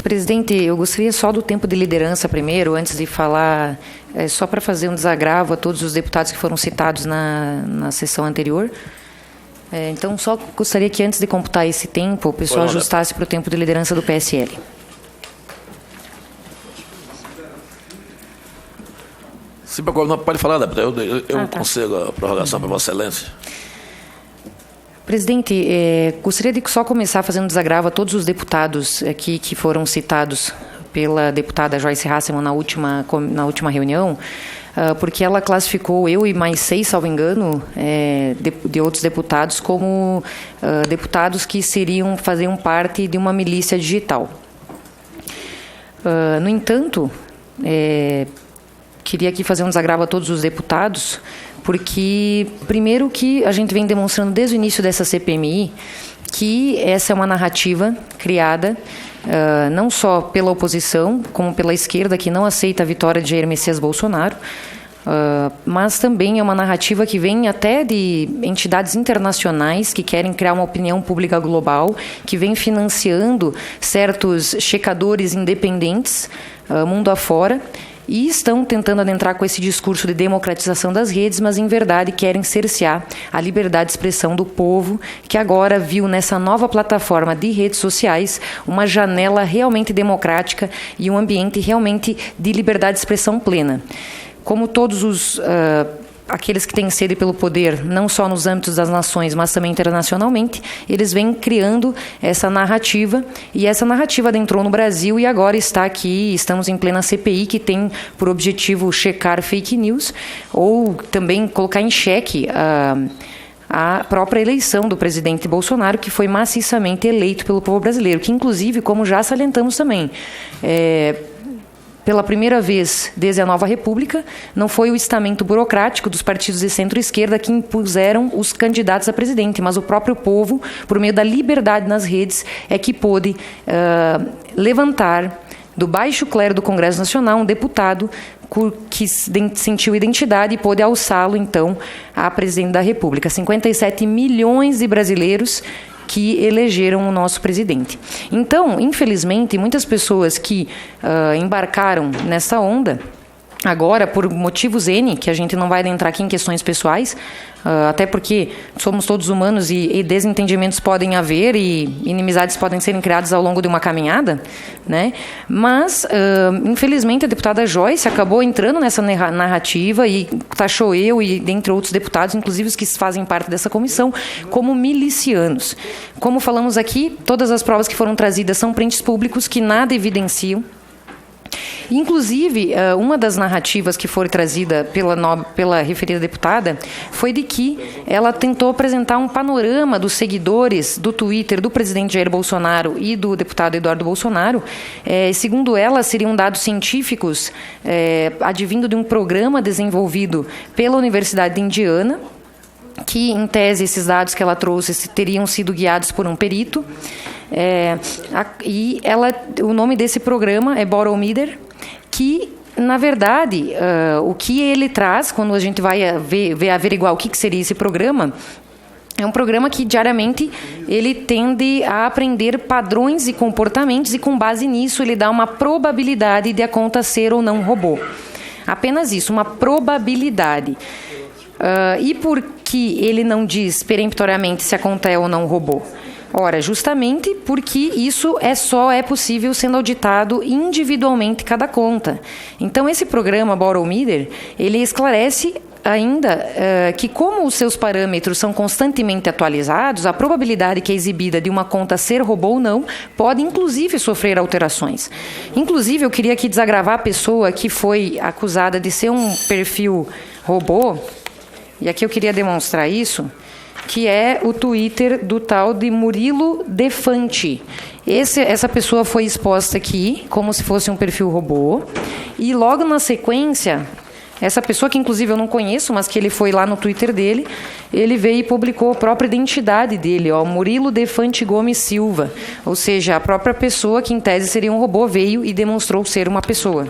Presidente, eu gostaria só do tempo de liderança primeiro, antes de falar, só para fazer um desagravo a todos os deputados que foram citados na sessão anterior. Então, só gostaria que antes de computar esse tempo, o pessoal ajustasse para o tempo de liderança do PSL. Sim, pode falar, deputado. Eu consigo a prorrogação para Vossa Excelência. Presidente, gostaria de só começar fazendo desagravo a todos os deputados aqui que foram citados pela deputada Joyce Hasselmann na última reunião, porque ela classificou eu e mais 6, salvo engano, de outros deputados como deputados que faziam parte de uma milícia digital. No entanto, queria aqui fazer um desagravo a todos os deputados, porque, primeiro, que a gente vem demonstrando desde o início dessa CPMI que essa é uma narrativa criada não só pela oposição, como pela esquerda, que não aceita a vitória de Jair Messias Bolsonaro, mas também é uma narrativa que vem até de entidades internacionais que querem criar uma opinião pública global, que vem financiando certos checadores independentes mundo afora, e estão tentando adentrar com esse discurso de democratização das redes, mas, em verdade, querem cercear a liberdade de expressão do povo, que agora viu nessa nova plataforma de redes sociais uma janela realmente democrática e um ambiente realmente de liberdade de expressão plena. Como todos aqueles que têm sede pelo poder, não só nos âmbitos das nações, mas também internacionalmente, eles vêm criando essa narrativa, e essa narrativa adentrou no Brasil e agora está aqui, estamos em plena CPI, que tem por objetivo checar fake news, ou também colocar em xeque a própria eleição do presidente Bolsonaro, que foi maciçamente eleito pelo povo brasileiro, que, inclusive, como já salientamos também, pela primeira vez desde a nova República, não foi o estamento burocrático dos partidos de centro-esquerda que impuseram os candidatos a presidente, mas o próprio povo, por meio da liberdade nas redes, é que pôde levantar do baixo clero do Congresso Nacional um deputado que sentiu identidade e pôde alçá-lo, então, a presidente da República. 57 milhões de brasileiros que elegeram o nosso presidente. Então, infelizmente, muitas pessoas que embarcaram nessa onda, agora, por motivos N, que a gente não vai adentrar aqui em questões pessoais, até porque somos todos humanos e desentendimentos podem haver e inimizades podem serem criadas ao longo de uma caminhada, né? Mas, infelizmente, a deputada Joyce acabou entrando nessa narrativa e taxou eu e, dentre outros deputados, inclusive os que fazem parte dessa comissão, como milicianos. Como falamos aqui, todas as provas que foram trazidas são prints públicos que nada evidenciam. Inclusive, uma das narrativas que foi trazida pela referida deputada foi de que ela tentou apresentar um panorama dos seguidores do Twitter do presidente Jair Bolsonaro e do deputado Eduardo Bolsonaro. Segundo ela, seriam dados científicos advindo de um programa desenvolvido pela Universidade de Indiana, que, em tese, esses dados que ela trouxe teriam sido guiados por um perito. O nome desse programa é Borometer, que, na verdade, o que ele traz, quando a gente vai averiguar o que seria esse programa, é um programa que, diariamente, ele tende a aprender padrões e comportamentos, e, com base nisso, ele dá uma probabilidade de a conta ser ou não robô. Apenas isso, uma probabilidade. E por que ele não diz peremptoriamente se a conta é ou não robô? Ora, justamente porque isso só é possível sendo auditado individualmente cada conta. Então, esse programa Borometer, ele esclarece ainda que, como os seus parâmetros são constantemente atualizados, a probabilidade que é exibida de uma conta ser robô ou não pode, inclusive, sofrer alterações. Inclusive, eu queria aqui desagravar a pessoa que foi acusada de ser um perfil robô, e aqui eu queria demonstrar isso, que é o Twitter do tal de Murilo Defante. Essa pessoa foi exposta aqui como se fosse um perfil robô, e logo na sequência, essa pessoa, que inclusive eu não conheço, mas que ele foi lá no Twitter dele, ele veio e publicou a própria identidade dele, Murilo Defante Gomes Silva, ou seja, a própria pessoa que em tese seria um robô veio e demonstrou ser uma pessoa,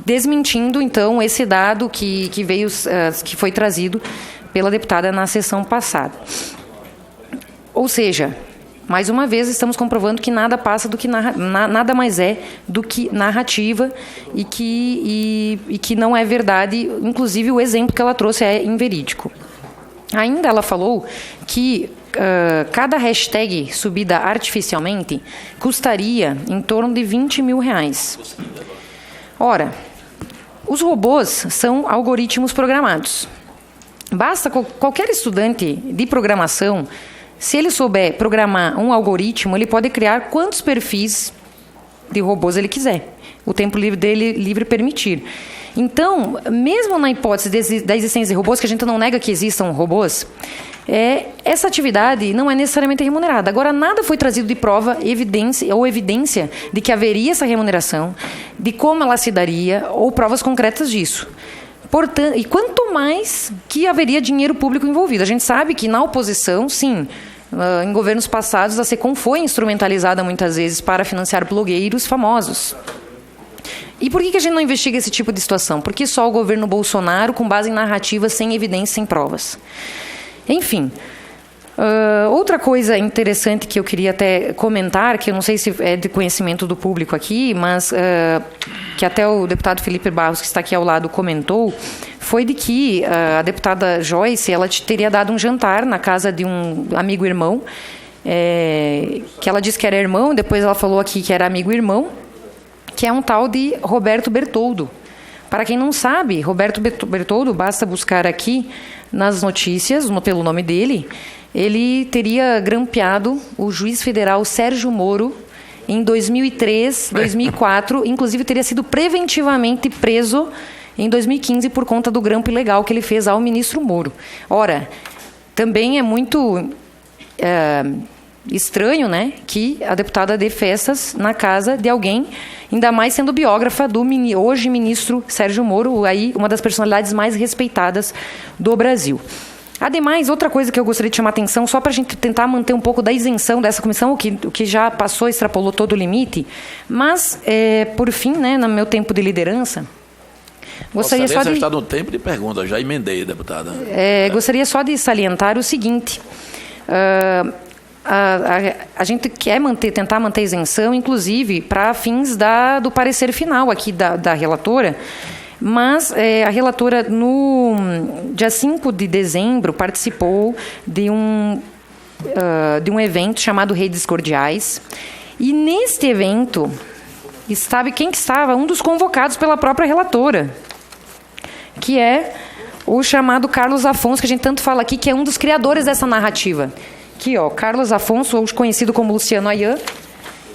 desmentindo então esse dado que foi trazido pela deputada na sessão passada. Ou seja, Mais uma vez, estamos comprovando que nada passa do que nada mais é do que narrativa e que não é verdade. Inclusive, o exemplo que ela trouxe é inverídico. Ainda ela falou que cada hashtag subida artificialmente custaria em torno de R$20 mil. Ora, os robôs são algoritmos programados. Basta qualquer estudante de programação, se ele souber programar um algoritmo, ele pode criar quantos perfis de robôs ele quiser. O tempo livre dele livre permitir. Então, mesmo na hipótese da existência de robôs, que a gente não nega que existam robôs, essa atividade não é necessariamente remunerada. Agora, nada foi trazido de prova, evidência de que haveria essa remuneração, de como ela se daria, ou provas concretas disso. Portanto, e quanto mais que haveria dinheiro público envolvido. A gente sabe que na oposição, sim, em governos passados, a SECOM foi instrumentalizada muitas vezes para financiar blogueiros famosos. E por que a gente não investiga esse tipo de situação? Porque só o governo Bolsonaro, com base em narrativas, sem evidências, sem provas. Enfim, outra coisa interessante que eu queria até comentar, que eu não sei se é de conhecimento do público aqui, mas que até o deputado Felipe Barros, que está aqui ao lado, comentou, foi de que a deputada Joyce, ela teria dado um jantar na casa de um amigo-irmão, que ela disse que era irmão, depois ela falou aqui que era amigo-irmão, que é um tal de Roberto Bertoldo. Para quem não sabe, Roberto Bertoldo, basta buscar aqui nas notícias, pelo nome dele, ele teria grampeado o juiz federal Sérgio Moro em 2003, 2004, inclusive teria sido preventivamente preso em 2015 por conta do grampo ilegal que ele fez ao ministro Moro. Ora, também é muito estranho, né, que a deputada dê festas na casa de alguém, ainda mais sendo biógrafa do hoje ministro Sérgio Moro, aí uma das personalidades mais respeitadas do Brasil. Ademais, outra coisa que eu gostaria de chamar a atenção, só para a gente tentar manter um pouco da isenção dessa comissão, o que já passou, extrapolou todo o limite, mas, por fim, né, no meu tempo de liderança, gostaria só de... está no tempo de pergunta, já emendei, deputada. Gostaria só de salientar o seguinte... A gente quer tentar manter a isenção, inclusive, para fins do parecer final aqui da relatora, mas a relatora, no dia 5 de dezembro, participou de um evento chamado Redes Cordiais, e neste evento, sabe quem que estava? Um dos convocados pela própria relatora, que é o chamado Carlos Afonso, que a gente tanto fala aqui, que é um dos criadores dessa narrativa. Aqui, ó, Carlos Afonso, ou conhecido como Luciano Ayan,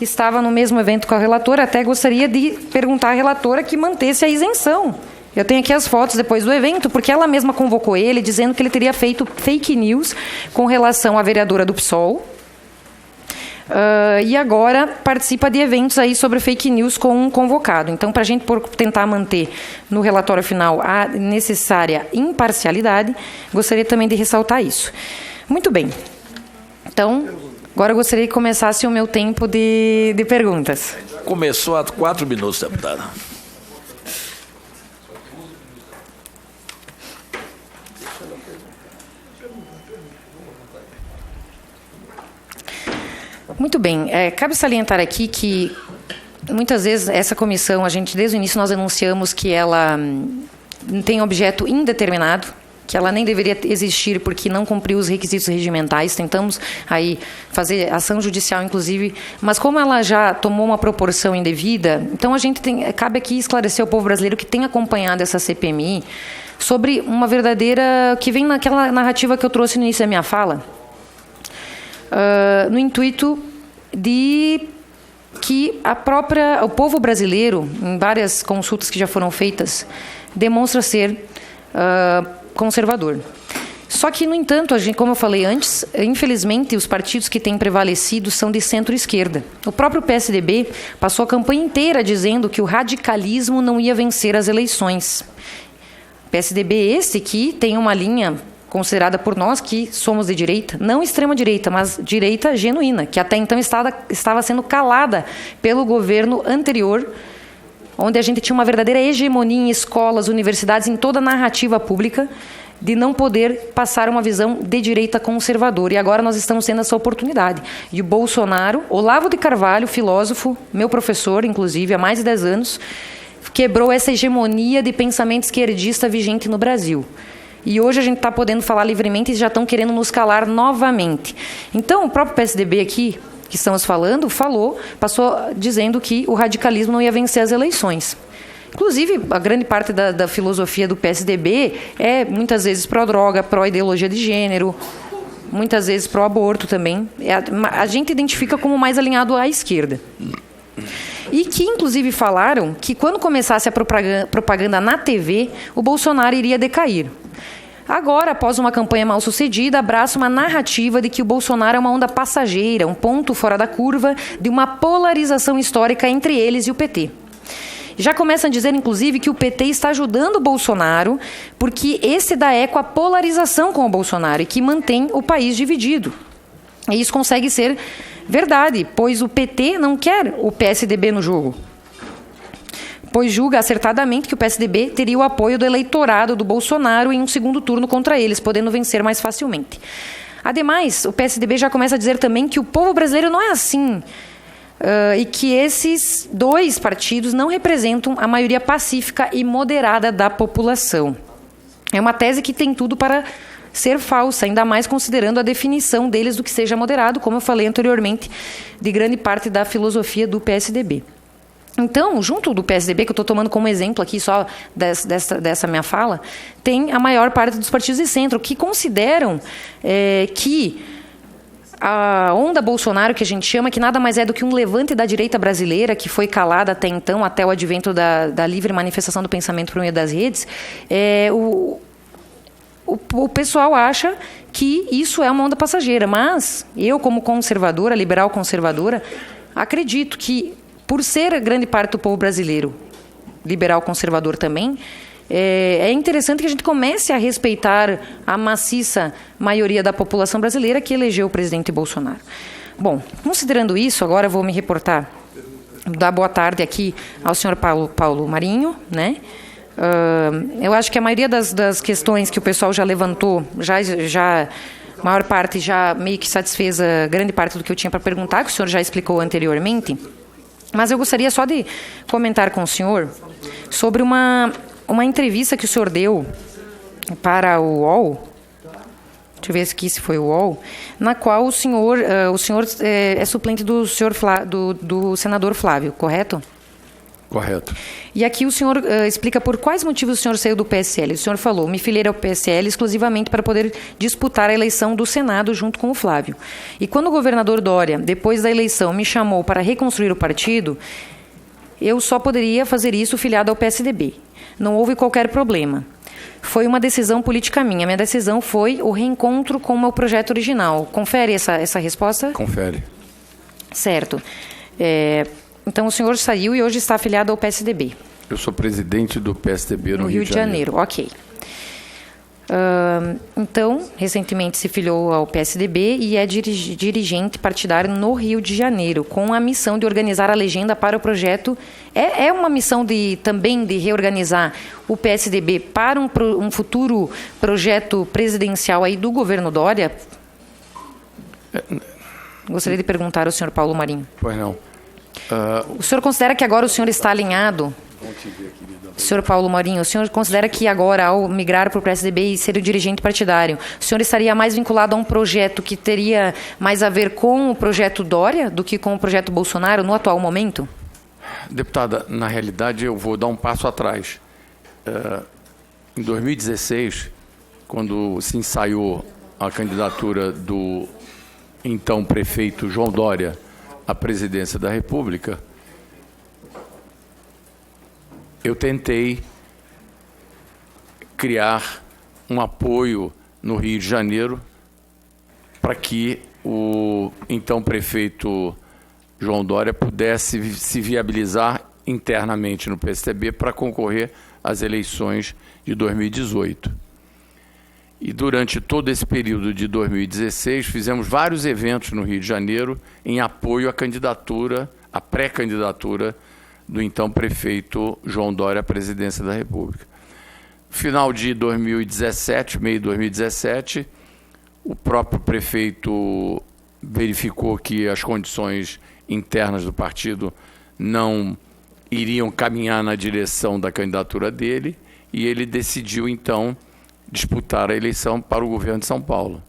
estava no mesmo evento com a relatora. Até gostaria de perguntar à relatora que mantesse a isenção. Eu tenho aqui as fotos depois do evento, porque ela mesma convocou ele, dizendo que ele teria feito fake news com relação à vereadora do PSOL. E agora participa de eventos aí sobre fake news com um convocado. Então, para a gente tentar manter no relatório final a necessária imparcialidade, gostaria também de ressaltar isso. Muito bem. Então, agora eu gostaria que começasse o meu tempo de perguntas. Começou há 4 minutos, deputada. Muito bem. Cabe salientar aqui que, muitas vezes, essa comissão, desde o início, nós anunciamos que ela tem objeto indeterminado, que ela nem deveria existir porque não cumpriu os requisitos regimentais. Tentamos aí fazer ação judicial, inclusive, mas como ela já tomou uma proporção indevida, então cabe aqui esclarecer ao povo brasileiro que tem acompanhado essa CPMI sobre uma verdadeira... que vem naquela narrativa que eu trouxe no início da minha fala, no intuito de que o povo brasileiro, em várias consultas que já foram feitas, demonstra ser conservador. Só que, no entanto, como eu falei antes, infelizmente, os partidos que têm prevalecido são de centro-esquerda. O próprio PSDB passou a campanha inteira dizendo que o radicalismo não ia vencer as eleições. PSDB esse que tem uma linha considerada por nós que somos de direita, não extrema-direita, mas direita genuína, que até então estava sendo calada pelo governo anterior, onde a gente tinha uma verdadeira hegemonia em escolas, universidades, em toda a narrativa pública, de não poder passar uma visão de direita conservadora. E agora nós estamos tendo essa oportunidade. E o Bolsonaro, Olavo de Carvalho, filósofo, meu professor, inclusive, há mais de 10 anos, quebrou essa hegemonia de pensamento esquerdista vigente no Brasil. E hoje a gente está podendo falar livremente e já estão querendo nos calar novamente. Então, o próprio PSDB aqui, que estamos falando, passou dizendo que o radicalismo não ia vencer as eleições. Inclusive, a grande parte da filosofia do PSDB é, muitas vezes, pró-droga, pró-ideologia de gênero, muitas vezes pró-aborto também. A gente identifica como mais alinhado à esquerda. E que, inclusive, falaram que quando começasse a propaganda na TV, o Bolsonaro iria decair. Agora, após uma campanha mal sucedida, abraça uma narrativa de que o Bolsonaro é uma onda passageira, um ponto fora da curva de uma polarização histórica entre eles e o PT. Já começam a dizer, inclusive, que o PT está ajudando o Bolsonaro porque esse dá eco à polarização com o Bolsonaro e que mantém o país dividido. E isso consegue ser verdade, pois o PT não quer o PSDB no jogo, pois julga acertadamente que o PSDB teria o apoio do eleitorado do Bolsonaro em um segundo turno contra eles, podendo vencer mais facilmente. Ademais, o PSDB já começa a dizer também que o povo brasileiro não é assim, e que esses dois partidos não representam a maioria pacífica e moderada da população. É uma tese que tem tudo para ser falsa, ainda mais considerando a definição deles do que seja moderado, como eu falei anteriormente, de grande parte da filosofia do PSDB. Então, junto do PSDB, que eu estou tomando como exemplo aqui só dessa minha fala, tem a maior parte dos partidos de centro, que consideram que a onda Bolsonaro, que a gente chama, que nada mais é do que um levante da direita brasileira, que foi calada até então, até o advento da livre manifestação do pensamento por meio das redes, o pessoal acha que isso é uma onda passageira. Mas eu, como conservadora, liberal conservadora, acredito que, por ser grande parte do povo brasileiro liberal conservador também, é interessante que a gente comece a respeitar a maciça maioria da população brasileira que elegeu o presidente Bolsonaro. Bom, considerando isso, agora vou me reportar, dar boa tarde aqui ao senhor Paulo Marinho, né? Eu acho que a maioria das questões que o pessoal já levantou, a maior parte já meio que satisfez a grande parte do que eu tinha para perguntar, que o senhor já explicou anteriormente. Mas eu gostaria só de comentar com o senhor sobre uma entrevista que o senhor deu para o UOL, deixa eu ver aqui se foi o UOL, na qual o senhor é suplente do senador Flávio, correto? Correto. E aqui o senhor explica por quais motivos o senhor saiu do PSL. O senhor falou, me filiei ao PSL exclusivamente para poder disputar a eleição do Senado junto com o Flávio. E quando o governador Dória, depois da eleição, me chamou para reconstruir o partido, eu só poderia fazer isso filiado ao PSDB. Não houve qualquer problema. Foi uma decisão política minha. Minha decisão foi o reencontro com o meu projeto original. Confere essa resposta? Confere. Certo. Então, o senhor saiu e hoje está afiliado ao PSDB. Eu sou presidente do PSDB no Rio de Janeiro. Ok. Então, recentemente se filiou ao PSDB e é dirigente partidário no Rio de Janeiro, com a missão de organizar a legenda para o projeto. É uma missão também de reorganizar o PSDB para um futuro projeto presidencial aí do governo Dória? Gostaria de perguntar ao senhor Paulo Marinho. Pois não. O senhor considera que agora o senhor está alinhado? Senhor Paulo Marinho, o senhor considera que agora, ao migrar para o PSDB e ser o dirigente partidário, o senhor estaria mais vinculado a um projeto que teria mais a ver com o projeto Dória do que com o projeto Bolsonaro no atual momento? Deputada, na realidade eu vou dar um passo atrás. Em 2016, quando se ensaiou a candidatura do então prefeito João Dória à presidência da República, eu tentei criar um apoio no Rio de Janeiro para que o então prefeito João Dória pudesse se viabilizar internamente no PSDB para concorrer às eleições de 2018. E durante todo esse período de 2016, fizemos vários eventos no Rio de Janeiro em apoio à candidatura, à pré-candidatura do então prefeito João Dória à presidência da República. Final de 2017, meio de 2017, o próprio prefeito verificou que as condições internas do partido não iriam caminhar na direção da candidatura dele e ele decidiu, então, disputar a eleição para o governo de São Paulo.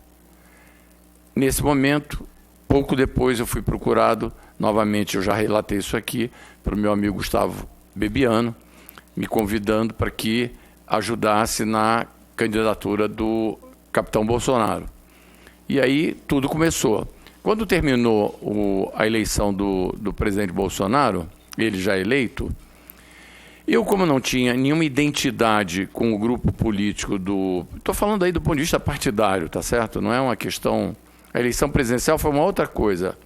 Nesse momento, pouco depois, eu fui procurado, novamente, eu já relatei isso aqui, para o meu amigo Gustavo Bebiano, me convidando para que ajudasse na candidatura do capitão Bolsonaro. E aí tudo começou. Quando terminou a eleição do presidente Bolsonaro, ele já eleito, eu, como não tinha nenhuma identidade com o grupo político estou falando aí do ponto de vista partidário, tá certo? Não é uma questão... A eleição presidencial foi uma outra coisa.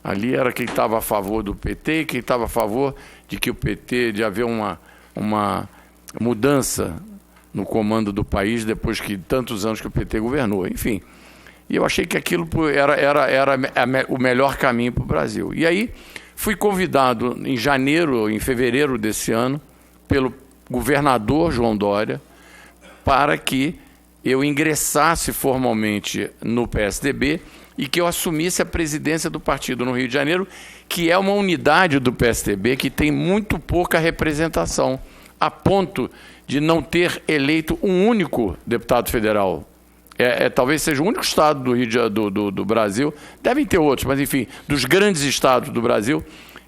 Ali era quem estava a favor do PT, quem estava a favor de que o PT, de haver uma mudança no comando do país depois que tantos anos que o PT governou. Enfim, e eu achei que aquilo era o melhor caminho para o Brasil. E aí fui convidado em fevereiro desse ano, pelo governador João Dória, para que eu ingressasse formalmente no PSDB e que eu assumisse a presidência do partido no Rio de Janeiro, que é uma unidade do PSDB que tem muito pouca representação, a ponto de não ter eleito um único deputado federal. Talvez seja o único estado do Brasil, devem ter outros, mas enfim, dos grandes estados do Brasil,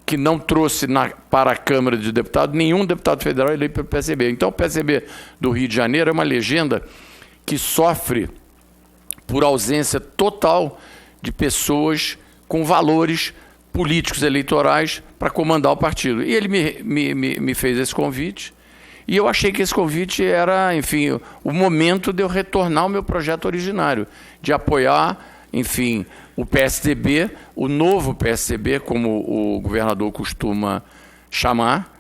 que não trouxe para a Câmara de Deputados nenhum deputado federal eleito pelo PSDB. Então o PSDB do Rio de Janeiro é uma legenda que sofre por ausência total de pessoas com valores políticos eleitorais para comandar o partido. E ele me fez esse convite, e eu achei que esse convite era, enfim, o momento de eu retornar ao meu projeto originário, de apoiar, enfim, o PSDB, o novo PSDB, como o governador costuma chamar.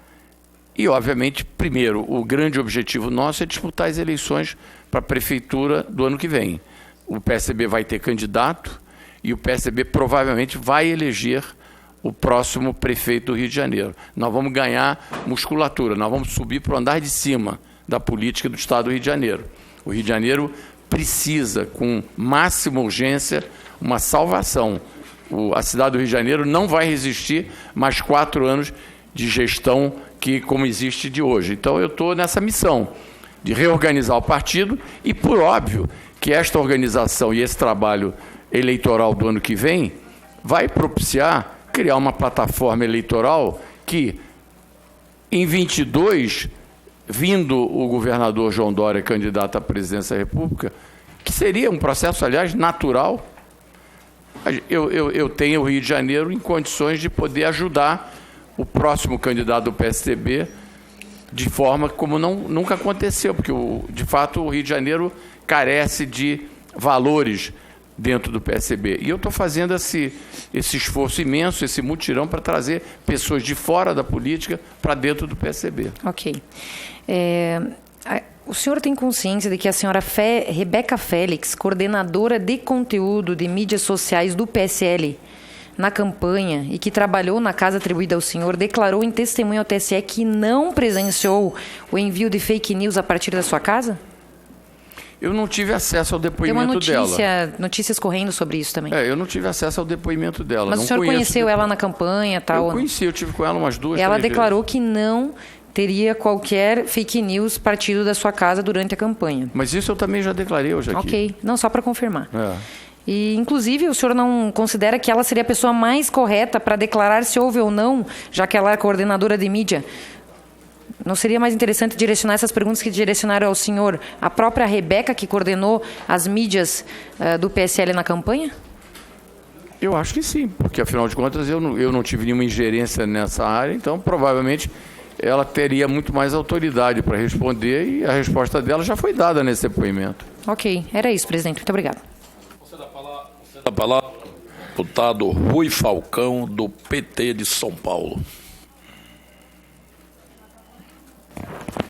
E, obviamente, primeiro, o grande objetivo nosso é disputar as eleições para a prefeitura do ano que vem. O PSDB vai ter candidato e o PSDB provavelmente vai eleger o próximo prefeito do Rio de Janeiro. Nós vamos ganhar musculatura, nós vamos subir para o andar de cima da política do Estado do Rio de Janeiro. O Rio de Janeiro precisa, com máxima urgência, uma salvação. A cidade do Rio de Janeiro não vai resistir mais 4 anos de gestão como existe de hoje. Então eu estou nessa missão de reorganizar o partido e, por óbvio, que esta organização e esse trabalho eleitoral do ano que vem vai propiciar criar uma plataforma eleitoral que, em 22, vindo o governador João Dória candidato à presidência da República, que seria um processo, aliás, natural, eu tenho o Rio de Janeiro em condições de poder ajudar o próximo candidato do PSDB de forma como nunca aconteceu, porque, de fato, o Rio de Janeiro carece de valores dentro do PSDB. E eu estou fazendo esse esforço imenso, esse mutirão para trazer pessoas de fora da política para dentro do PSDB. Ok. O senhor tem consciência de que a senhora Rebeca Félix, coordenadora de conteúdo de mídias sociais do PSL, na campanha e que trabalhou na casa atribuída ao senhor, declarou em testemunho ao TSE que não presenciou o envio de fake news a partir da sua casa? Eu não tive acesso ao depoimento dela. Tem notícias correndo sobre isso também. Eu não tive acesso ao depoimento dela. Mas o senhor conheceu ela na campanha? Tal? Eu conheci, eu tive com ela umas 2, 3 vezes. Ela declarou que não teria qualquer fake news partido da sua casa durante a campanha. Mas isso eu também já declarei hoje aqui. Ok, não, só para confirmar. E, inclusive, o senhor não considera que ela seria a pessoa mais correta para declarar se houve ou não, já que ela é coordenadora de mídia? Não seria mais interessante direcionar essas perguntas que direcionaram ao senhor a própria Rebeca, que coordenou as mídias do PSL na campanha? Eu acho que sim, porque, afinal de contas, eu não tive nenhuma ingerência nessa área, então, provavelmente, ela teria muito mais autoridade para responder e a resposta dela já foi dada nesse depoimento. Ok, era isso, presidente. Muito obrigado. Você dá a palavra, deputado Rui Falcão, do PT de São Paulo.